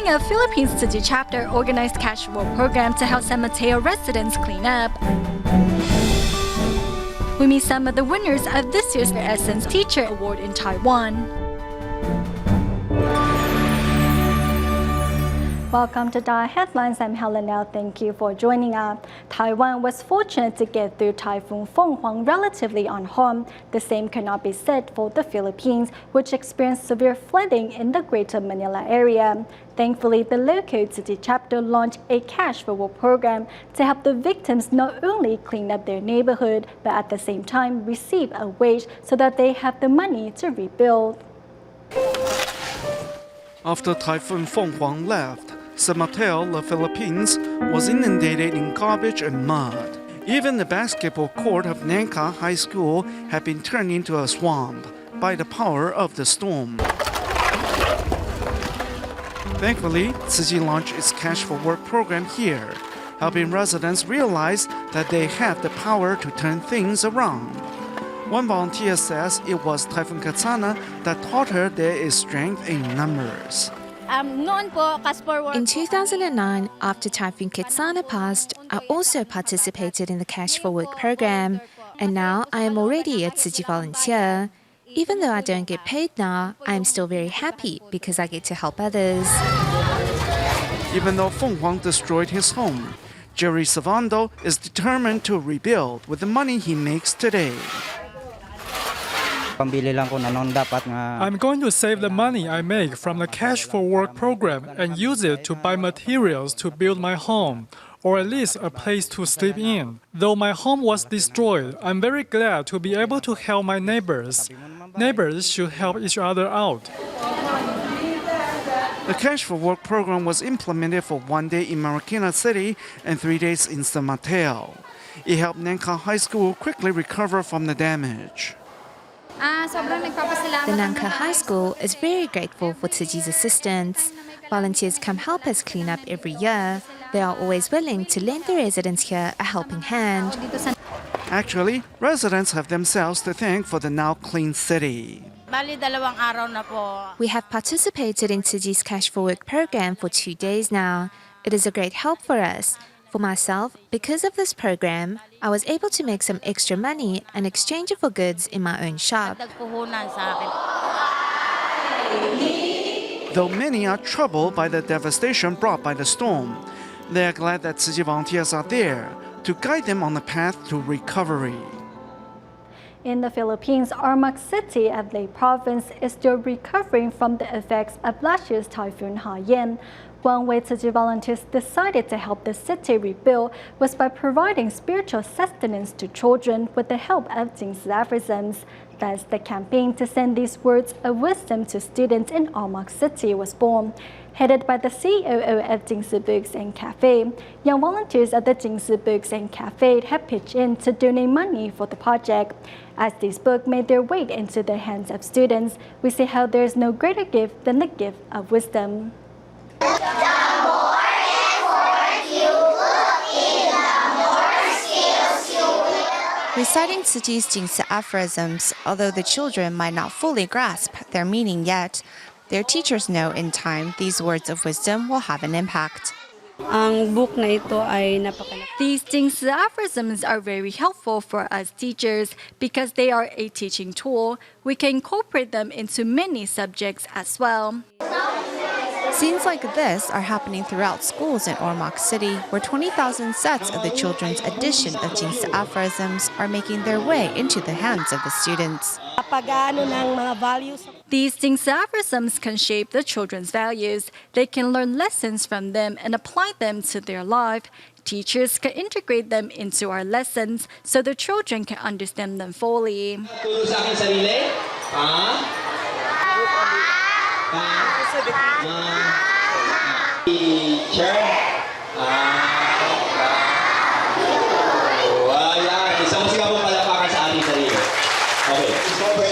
Coming up, Philippines Tzu Chi Chapter organized cash reward program to help San Mateo residents clean up. We meet some of the winners of this year's Essence Teacher Award in Taiwan. Welcome to DaAi Headlines. I'm Helen Now. Thank you for joining us. Taiwan was fortunate to get through Typhoon Fenghuang relatively unharmed. The same cannot be said for the Philippines, which experienced severe flooding in the Greater Manila area. Thankfully, the local Tzu Chi Chapter launched a cash reward program to help the victims not only clean up their neighborhood, but at the same time receive a wage so that they have the money to rebuild. After Typhoon Fenghuang left, San Mateo, the Philippines, was inundated in garbage and mud. Even the basketball court of Nangka High School had been turned into a swamp by the power of the storm. Thankfully, Tzu Chi launched its Cash for Work program here, helping residents realize that they have the power to turn things around. One volunteer says it was Typhoon Katsana that taught her there is strength in numbers. In 2009, after Typhoon Katsana passed, I also participated in the Cash for Work program, and now I am already a Tzu Chi volunteer. Even though I don't get paid now, I am still very happy because I get to help others. Even though Fenghuang destroyed his home, Jerry Savando is determined to rebuild with the money he makes today. I'm going to save the money I make from the Cash for Work program and use it to buy materials to build my home, or at least a place to sleep in. Though my home was destroyed, I'm very glad to be able to help my neighbors. Neighbors should help each other out. The Cash for Work program was implemented for 1 day in Marikina City and 3 days in San Mateo. It helped Nangka High School quickly recover from the damage. The Nangka High School is very grateful for Tzu Chi's assistance. Volunteers come help us clean up every year. They are always willing to lend the residents here a helping hand. Actually, residents have themselves to thank for the now clean city. We have participated in Tzu Chi's Cash for Work program for 2 days now. It is a great help for us. For myself, because of this program, I was able to make some extra money and exchange it for goods in my own shop. Though many are troubled by the devastation brought by the storm, they are glad that Tzu Chi volunteers are there to guide them on the path to recovery. In the Philippines, Ormoc City of Leyte Province is still recovering from the effects of last year's Typhoon Haiyan. One way Tzu Chi volunteers decided to help the city rebuild was by providing spiritual sustenance to children with the help of Jingsi aphorisms. Thus, the campaign to send these words of wisdom to students in Ormoc City was born. Headed by the COO of Jingsi Books and Cafe, young volunteers at the Jingsi Books and Cafe have pitched in to donate money for the project. As these books made their way into the hands of students, we see how there is no greater gift than the gift of wisdom. Reciting Tzu Chi's Jingsi aphorisms, although the children might not fully grasp their meaning yet, their teachers know in time these words of wisdom will have an impact. These Jingsi aphorisms are very helpful for us teachers because they are a teaching tool. We can incorporate them into many subjects as well. Scenes like this are happening throughout schools in Ormoc City, where 20,000 sets of the children's edition of Jingsi aphorisms are making their way into the hands of the students. These Jingsi aphorisms can shape the children's values. They can learn lessons from them and apply them to their life. Teachers can integrate them into our lessons so the children can understand them fully.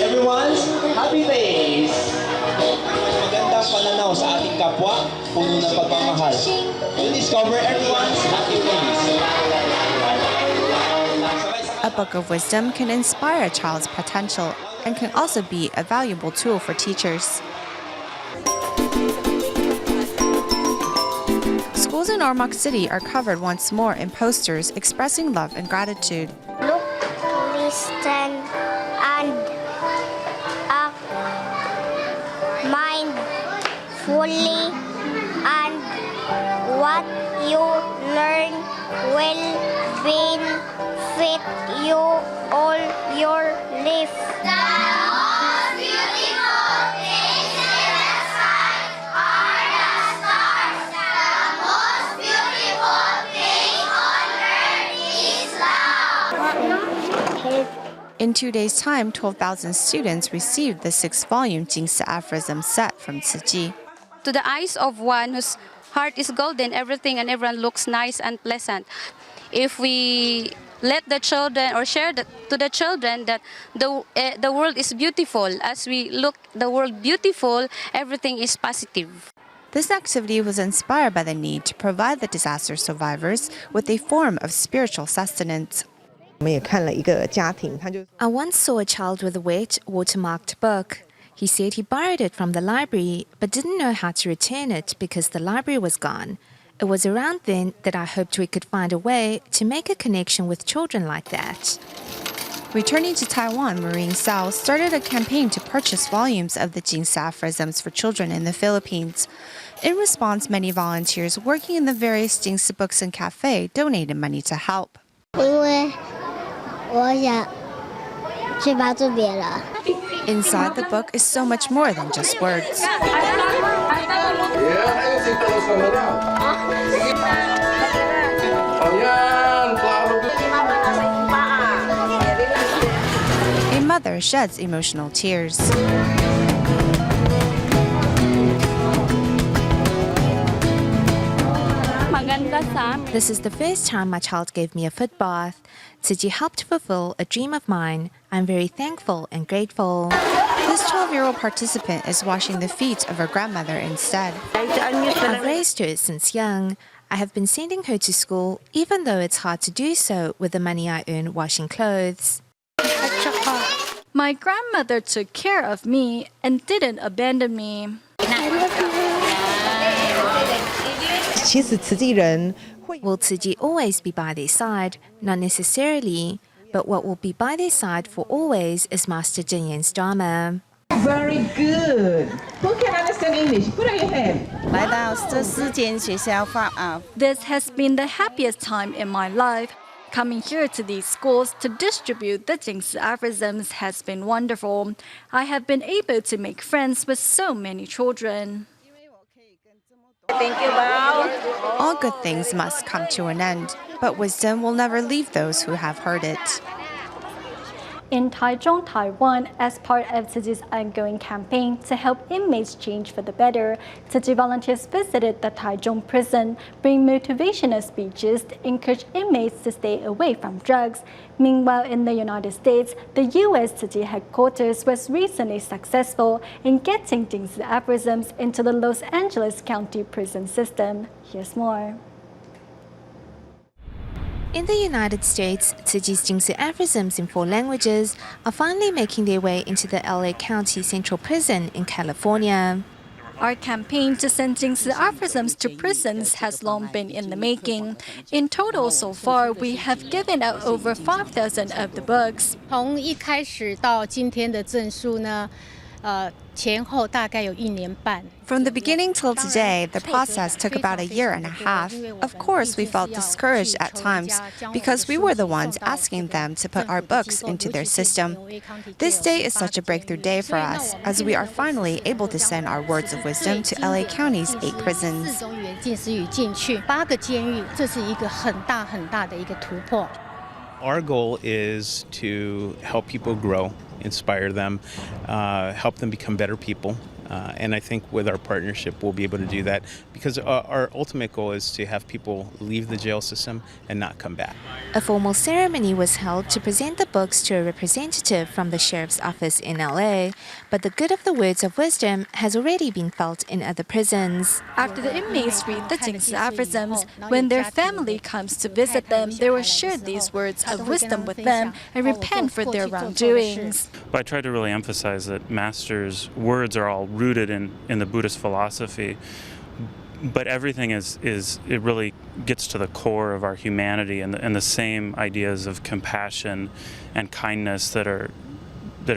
Everyone, happy days! Magandang pananaw sa ating kapwa, puno ng pagmamahal. You discover everyone's happy days. A book of wisdom can inspire a child's potential and can also be a valuable tool for teachers. Schools in Ormoc City are covered once more in posters expressing love and gratitude. Look, listen, and act mindfully, and what you learn will benefit you all your life. In 2 days' time, 12,000 students received the 6-volume Jingsi aphorism set from Tzu Chi. To the eyes of one whose heart is golden, everything and everyone looks nice and pleasant. If we let the children or share to the children that the world is beautiful, as we look the world beautiful, everything is positive. This activity was inspired by the need to provide the disaster survivors with a form of spiritual sustenance. I once saw a child with a wet, watermarked book. He said he borrowed it from the library but didn't know how to return it because the library was gone. It was around then that I hoped we could find a way to make a connection with children like that. Returning to Taiwan, Maureen Sao started a campaign to purchase volumes of the Jingsi aphorisms for children in the Philippines. In response, many volunteers working in the various Jingsi books and cafe donated money to help. Inside the book is so much more than just words. A mother sheds emotional tears. This is the first time my child gave me a foot bath. Tzu Chi helped fulfill a dream of mine. I'm very thankful and grateful. This 12-year-old participant is washing the feet of her grandmother instead. I've raised her since young. I have been sending her to school, even though it's hard to do so with the money I earn washing clothes. My grandmother took care of me and didn't abandon me. Will Tzu Chi always be by their side? Not necessarily, but what will be by their side for always is Master Zhen Yan's Dharma. Very good. Who can understand English? Put up your hand. This has been the happiest time in my life. Coming here to these schools to distribute the Jingsi aphorisms has been wonderful. I have been able to make friends with so many children. All good things must come to an end, but wisdom will never leave those who have heard it. In Taichung, Taiwan, as part of Tzu Chi's ongoing campaign to help inmates change for the better, Tzu Chi volunteers visited the Taichung prison, bring motivational speeches to encourage inmates to stay away from drugs. Meanwhile, in the United States, the U.S. Tzu Chi headquarters was recently successful in getting Jingsi aphorisms into the Los Angeles County prison system. Here's more. In the United States, Tzu Chi's Jingsi aphorisms in 4 languages are finally making their way into the LA County Central Prison in California. Our campaign to send Jingsi aphorisms to prisons has long been in the making. In total, so far, we have given out over 5,000 of the books. 从一开始到今天的证书呢，前后大概有1年半。 From the beginning till today, the process took about a year and a half. Of course, we felt discouraged at times because we were the ones asking them to put our books into their system. This day is such a breakthrough day for us, as we are finally able to send our words of wisdom to LA County's 8 prisons. 进思语进去8个监狱，这是一个很大很大的一个突破。 Our goal is to help people grow, inspire them, help them become better people. And I think with our partnership, we'll be able to do that because our ultimate goal is to have people leave the jail system and not come back. A formal ceremony was held to present the books to a representative from the sheriff's office in LA, but the good of the words of wisdom has already been felt in other prisons. After the inmates read the Jingsi aphorisms, when their family comes to visit them, they will share these words of wisdom with them and repent for their wrongdoings. I try to really emphasize that Master's words are all rooted in the Buddhist philosophy, but everything is it really gets to the core of our humanity and the same ideas of compassion and kindness that are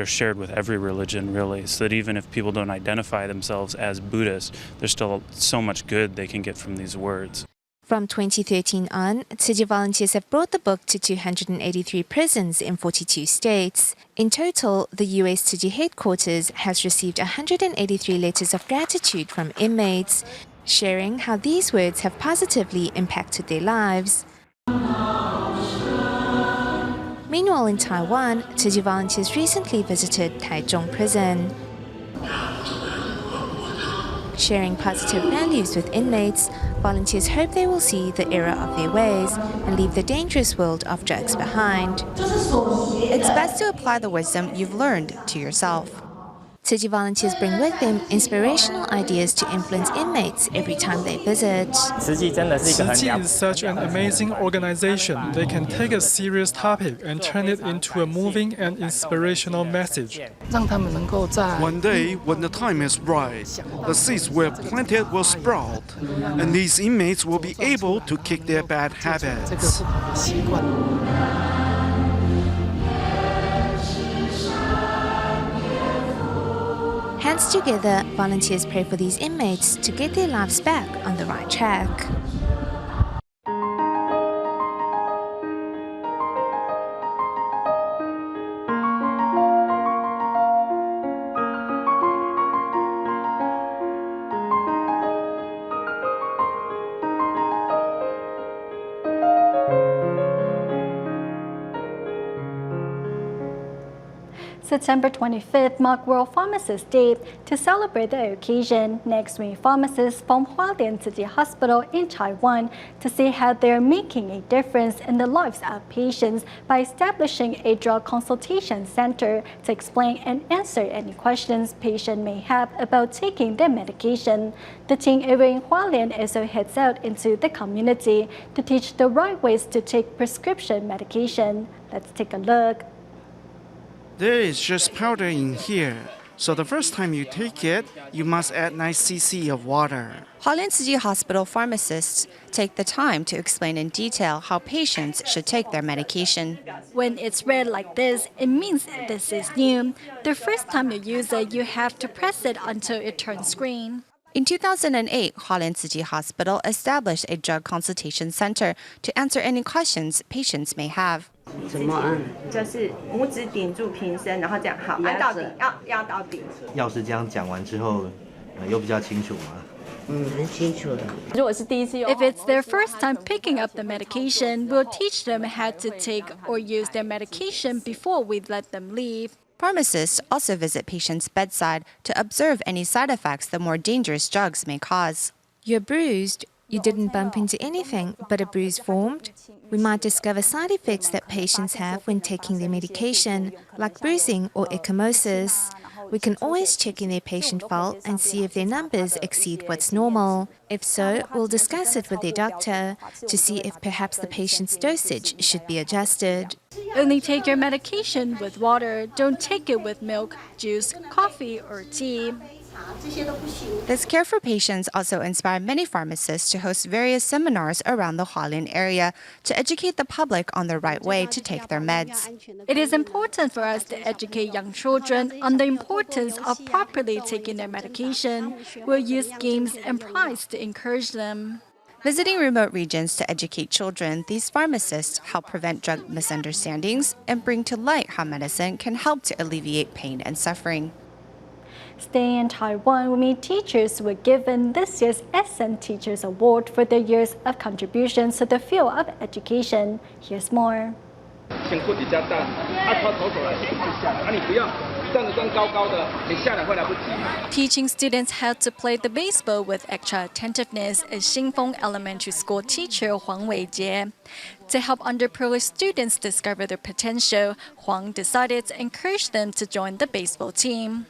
shared with every religion, really, so that even if people don't identify themselves as Buddhist, there's still so much good they can get from these words. From 2013 on, Tzu Chi volunteers have brought the book to 283 prisons in 42 states. In total, the U.S. Tzu Chi headquarters has received 183 letters of gratitude from inmates, sharing how these words have positively impacted their lives. Meanwhile, in Taiwan, Tzu Chi volunteers recently visited Taichung prison. Sharing positive values with inmates, volunteers hope they will see the error of their ways and leave the dangerous world of drugs behind. It's best to apply the wisdom you've learned to yourself. Tzu Chi volunteers bring with them inspirational ideas to influence inmates every time they visit. Tzu Chi is such an amazing organization. They can take a serious topic and turn it into a moving and inspirational message. One day, when the time is right, the seeds we have planted will sprout, and these inmates will be able to kick their bad habits. Hands together, volunteers pray for these inmates to get their lives back on the right track. September 25th marked World Pharmacist Day. To celebrate the occasion, next week pharmacists from Hualien Tzu Chi Hospital in Taiwan to see how they are making a difference in the lives of patients by establishing a drug consultation center to explain and answer any questions patients may have about taking their medication. The team over in Hualien also heads out into the community to teach the right ways to take prescription medication. Let's take a look. There is just powder in here, so the first time you take it, you must add 9 cc of water. Hualien Tzu Chi Hospital pharmacists take the time to explain in detail how patients should take their medication. When it's red like this, it means this is new. The first time you use it, you have to press it until it turns green. In 2008, Hualien Tzu Chi Hospital established a drug consultation center to answer any questions patients may have. 怎么按？就是拇指顶住瓶身，然后这样好，按到底，要压到底。药师这样讲完之后，有比较清楚吗？很清楚的。If it's their first time picking up the medication, we'll teach them how to take or use their medication before we let them leave. Pharmacists also visit patients' bedside to observe any side effects the more dangerous drugs may cause. You're bruised. You didn't bump into anything, but a bruise formed. We might discover side effects that patients have when taking their medication, like bruising or ecchymosis. We can always check in their patient file and see if their numbers exceed what's normal. If so, we'll discuss it with their doctor to see if perhaps the patient's dosage should be adjusted. Only take your medication with water. Don't take it with milk, juice, coffee, or tea. This care for patients also inspired many pharmacists to host various seminars around the Hualien area to educate the public on the right way to take their meds. It is important for us to educate young children on the importance of properly taking their medication. We'll use games and prizes to encourage them. Visiting remote regions to educate children, these pharmacists help prevent drug misunderstandings and bring to light how medicine can help to alleviate pain and suffering. Staying in Taiwan, we meet teachers who were given this year's Essence Teachers Award for their years of contributions to the field of education. Here's more. Teaching students how to play the baseball with extra attentiveness is Xingfeng Elementary School teacher Huang Weijie. To help underprivileged students discover their potential, Huang decided to encourage them to join the baseball team.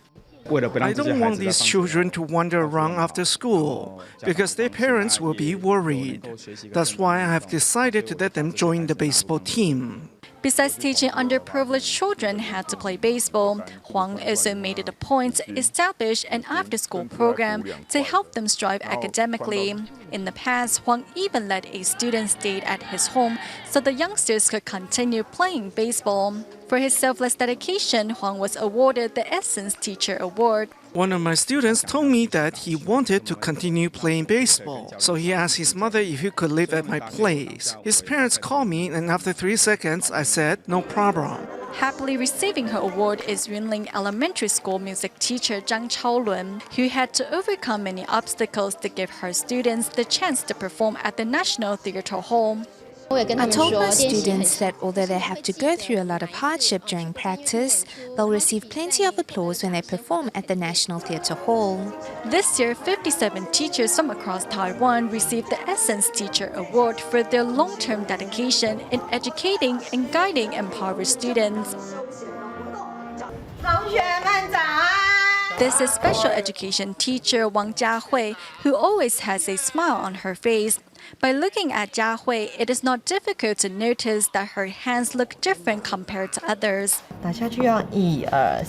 I don't want these children to wander around after school because their parents will be worried. That's why I have decided to let them join the baseball team. Besides teaching underprivileged children how to play baseball, Huang also made it a point to establish an after-school program to help them strive academically. In the past, Huang even let a student stay at his home so the youngsters could continue playing baseball. For his selfless dedication, Huang was awarded the Essence Teacher Award. One of my students told me that he wanted to continue playing baseball, so he asked his mother if he could live at my place. His parents called me, and after 3 seconds, I said, no problem. Happily receiving her award is Yunling Elementary School music teacher Zhang Chaolun, who had to overcome many obstacles to give her students the chance to perform at the National Theatre Hall. I told my students that although they have to go through a lot of hardship during practice, they'll receive plenty of applause when they perform at the National Theatre Hall. This year, 57 teachers from across Taiwan received the Essence Teacher Award for their long-term dedication in educating and guiding impoverished students. This is special education teacher Wang Jiahui, who always has a smile on her face. By looking at Jiahui, it is not difficult to notice that her hands look different compared to others. 打下去哦，1、2、3，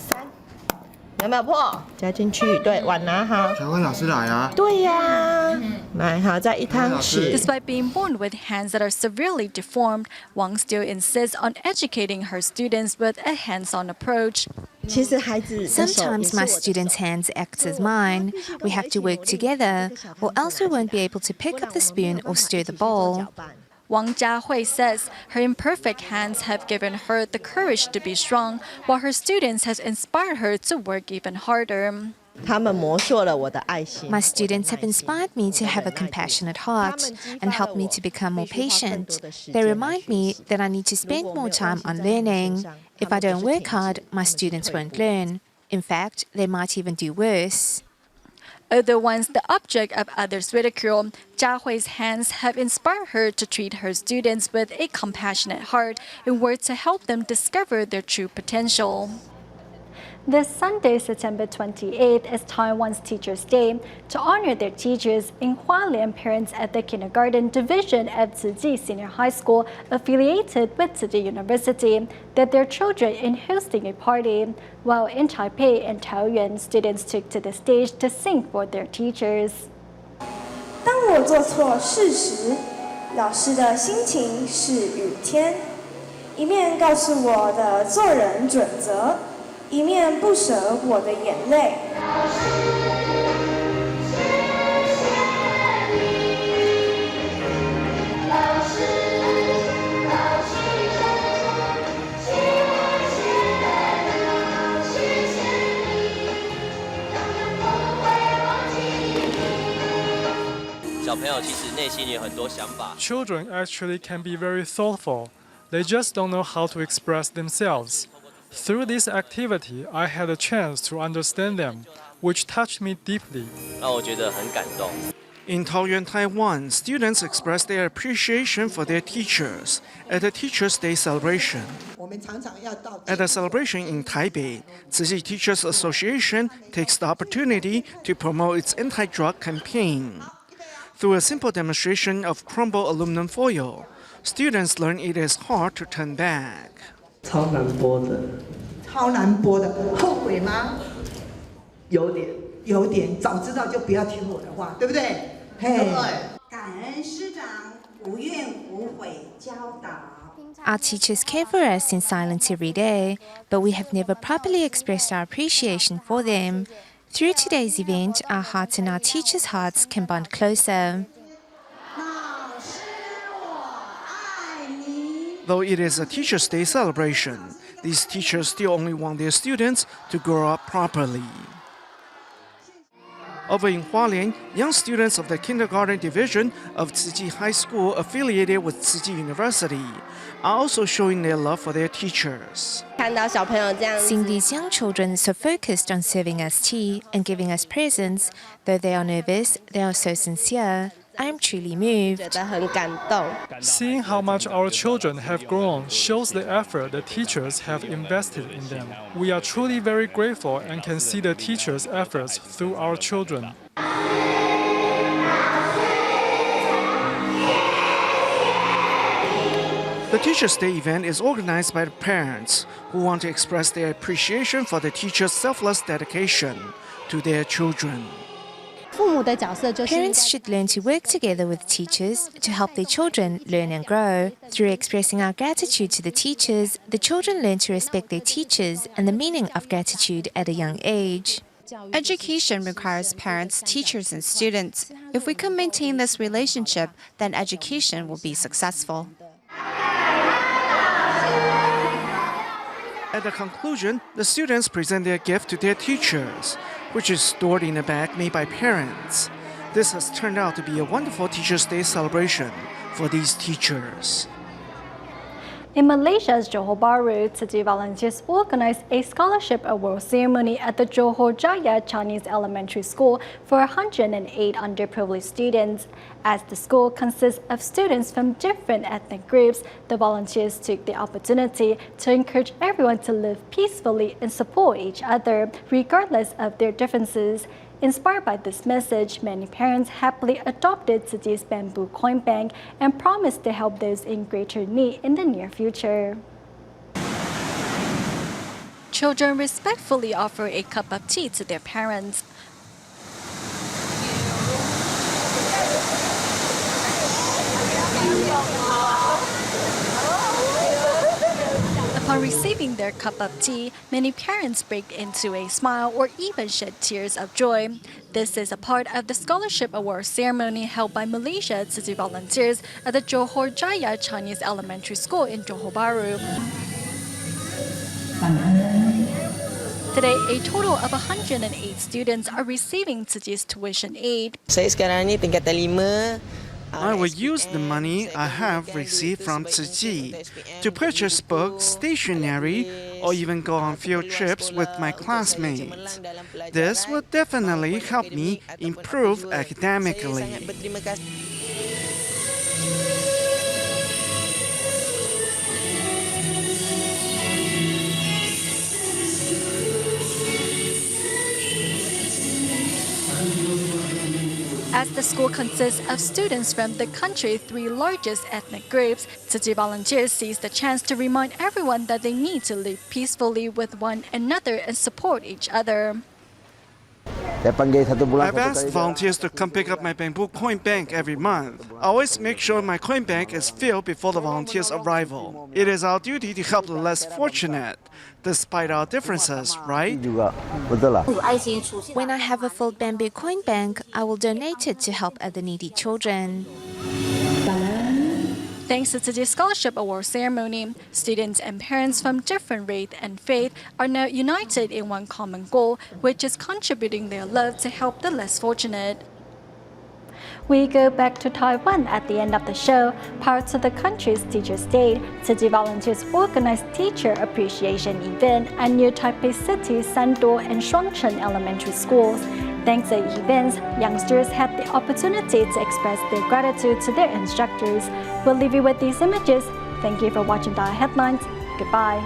有没有破？加进去，对，碗拿好。台湾老师来啊。对呀，来好，再1汤匙。 Despite being born with hands that are severely deformed, Wang still insists on educating her students with a hands-on approach. Sometimes my students' hands act as mine. We have to work together, or else we won't be able to pick up the spoon or stir the bowl. Wang Jiahui says her imperfect hands have given her the courage to be strong, while her students has inspired her to work even harder. My students have inspired me to have a compassionate heart and helped me to become more patient. They remind me that I need to spend more time on learning. If I don't work hard, my students won't learn. In fact, they might even do worse. Although once the object of others' ridicule, Jiahui's hands have inspired her to treat her students with a compassionate heart and work to help them discover their true potential. This Sunday, September 28th, is Taiwan's Teachers' Day. To honor their teachers, in Hualien, parents at the kindergarten division of Tzu Chi Senior High School, affiliated with Tzu Chi University, led their children in hosting a party, while in Taipei and Taoyuan, students took to the stage to sing for their teachers. 当我做错事时，老师的心情是雨天，一面告诉我的做人准则。 一面不舍我的眼泪。小朋友其实内心有很多想法。 Children actually can be very thoughtful. They just don't know how to express themselves. Through this activity, I had a chance to understand them, which touched me deeply. 让我觉得很感动。 In Taoyuan, Taiwan, students expressed their appreciation for their teachers at the Teachers' Day celebration. At a celebration in Taipei, Tzu Chi Teachers Association takes the opportunity to promote its anti-drug campaign. Through a simple demonstration of crumbled aluminum foil, students learn it is hard to turn back. 超难剥的，超难剥的，后悔吗？有点，有点。早知道就不要听我的话，对不对？嘿，感恩师长无怨无悔教导。 Our teachers care for us in silence every day, but we have never properly expressed our appreciation for them. Through today's event, our hearts and our teachers' hearts can bond closer. Though it is a Teachers' Day celebration, these teachers still only want their students to grow up properly. Over in Hualien, young students of the kindergarten division of Tzu Chi High School affiliated with Tzu Chi University are also showing their love for their teachers. Seeing these young children so focused on serving us tea and giving us presents, though they are nervous, they are so sincere. I am truly moved. Seeing how much our children have grown shows the effort the teachers have invested in them. We are truly very grateful and can see the teachers' efforts through our children. The Teachers' Day event is organized by the parents who want to express their appreciation for the teachers' selfless dedication to their children. Parents should learn to work together with teachers to help their children learn and grow. Through expressing our gratitude to the teachers, the children learn to respect their teachers and the meaning of gratitude at a young age. Education requires parents, teachers, and students. If we can maintain this relationship, then education will be successful. At the conclusion, the students present their gift to their teachers, which is stored in a bag made by parents. This has turned out to be a wonderful Teachers' Day celebration for these teachers. In Malaysia's Johor Bahru, Tzu Chi volunteers organized a scholarship award ceremony at the Johor Jaya Chinese Elementary School for 108 underprivileged students. As the school consists of students from different ethnic groups, the volunteers took the opportunity to encourage everyone to live peacefully and support each other, regardless of their differences. Inspired by this message, many parents happily adopted Tzu Chi's bamboo coin bank and promised to help those in greater need in the near future. Children respectfully offer a cup of tea to their parents. Upon receiving their cup of tea, many parents break into a smile or even shed tears of joy. This is a part of the scholarship award ceremony held by Malaysia Tzu Chi volunteers at the Johor Jaya Chinese Elementary School in Johor Bahru. Today, a total of 108 students are receiving Tzu Chi's tuition aid. Saya sekarang ni tingkatan 5. I will use the money I have received from Tzu Chi to purchase books, stationery, or even go on field trips with my classmates. This will definitely help me improve academically. As the school consists of students from the country's 3 largest ethnic groups, Tzu Chi volunteers seize the chance to remind everyone that they need to live peacefully with one another and support each other. I've asked volunteers to come pick up my bamboo coin bank every month. I always make sure my coin bank is filled before the volunteers' arrival. It is our duty to help the less fortunate, despite our differences, right? When I have a full bamboo coin bank, I will donate it to help other needy children. Thanks to Tzu Chi Scholarship Award ceremony, students and parents from different race and faith are now united in one common goal, which is contributing their love to help the less fortunate. We go back to Taiwan at the end of the show. Prior to the country's Teachers' Day, Tzu Chi volunteers organized Teacher Appreciation event at New Taipei City's Sando and Shuangcheng elementary schools. Thanks to events, youngsters had the opportunity to express their gratitude to their instructors. We'll leave you with these images. Thank you for watching DaAi Headlines. Goodbye.